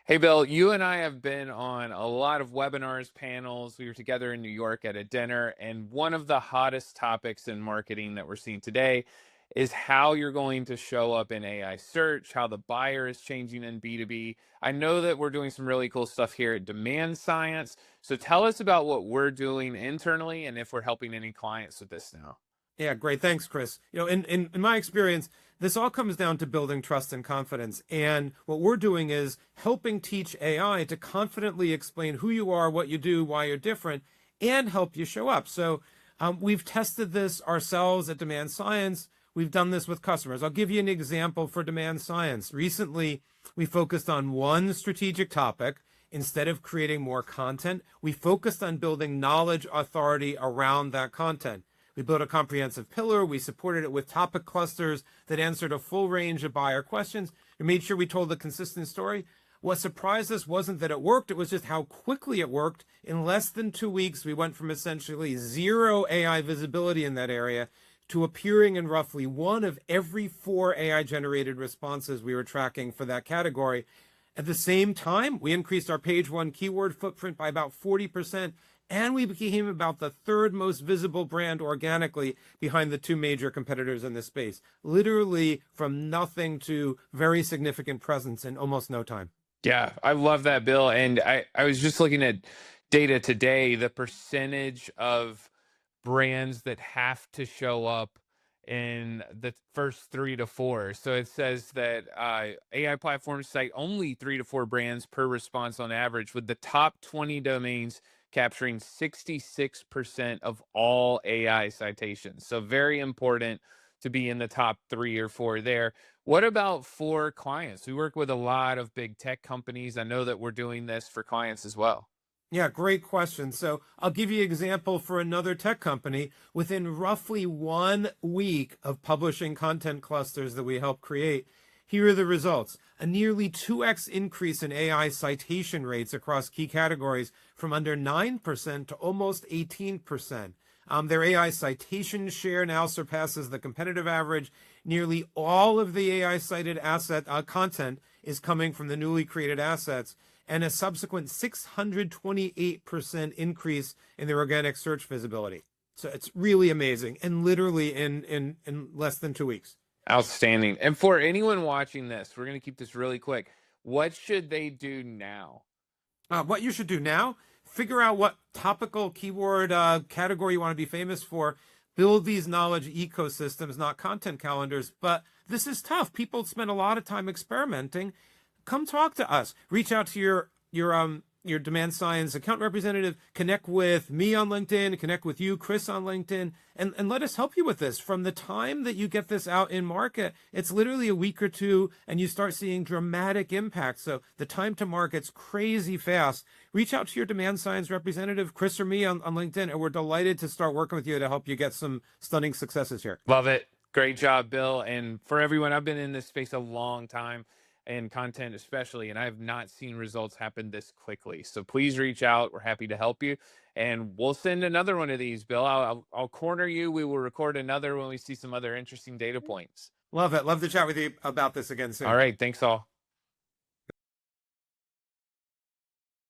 Hey, Bill, you and I have been on a lot of webinars, panels. We were together in New York at a dinner, and one of the hottest topics in marketing that we're seeing today is how you're going to show up in AI search, how the buyer is changing in B2B. I know that we're doing some really cool stuff here at Demand Science. So tell us about what we're doing internally and if we're helping any clients with this now. Yeah, great. Thanks, Chris. In my experience, this all comes down to building trust and confidence. And what we're doing is helping teach AI to confidently explain who you are, what you do, why you're different, and help you show up. So we've tested this ourselves at Demand Science. We've done this with customers. I'll give you an example for Demand Science. Recently, we focused on one strategic topic. Instead of creating more content, we focused on building knowledge authority around that content. We built a comprehensive pillar. We supported it with topic clusters that answered a full range of buyer questions. We made sure we told a consistent story. What surprised us wasn't that it worked. It was just how quickly it worked. In less than 2 weeks, we went from essentially zero AI visibility in that area to appearing in roughly one of every 4 AI-generated responses we were tracking for that category. At the same time, we increased our page one keyword footprint by about 40%. And we became about the 3rd most visible brand organically behind the 2 major competitors in this space, literally from nothing to very significant presence in almost no time. Yeah, I love that, Bill. And I was just looking at data today, the percentage of brands that have to show up in the first 3 to 4. So it says that AI platforms cite only 3 to 4 brands per response on average, with the top 20 domains capturing 66% of all AI citations. So very important to be in the top 3 or 4 there. What about for clients? We work with a lot of big tech companies. I know that we're doing this for clients as well. Yeah, great question. So I'll give you an example for another tech company. Within roughly 1 week of publishing content clusters that we help create, here are the results. A nearly 2x increase in AI citation rates across key categories from under 9% to almost 18%. Their AI citation share now surpasses the competitive average. Nearly all of the AI cited asset content is coming from the newly created assets, and a subsequent 628% increase in their organic search visibility. So it's really amazing, and literally in less than 2 weeks. Outstanding. And for anyone watching this, we're going to keep this really quick. What should they do now? What you should do now, figure out what topical keyword category you want to be famous for. Build these knowledge ecosystems, not content calendars. But this is tough. People spend a lot of time experimenting. Come talk to us. Reach out to your Demand Science account representative. Connect with me on LinkedIn. Connect with you, Chris, on LinkedIn, and let us help you with this. From the time that you get this out in market, it's literally a week or 2, and you start seeing dramatic impact. So the time to market's crazy fast. Reach out to your Demand Science representative, Chris or me on LinkedIn, and we're delighted to start working with you to help you get some stunning successes here. Love it. Great job, Bill. And for everyone, I've been in this space a long time, and content especially, and I have not seen results happen this quickly. So please reach out. We're happy to help you. And we'll send another one of these, Bill. I'll corner you. We will record another when we see some other interesting data points. Love it. Love to chat with you about this again All soon. right. Thanks all.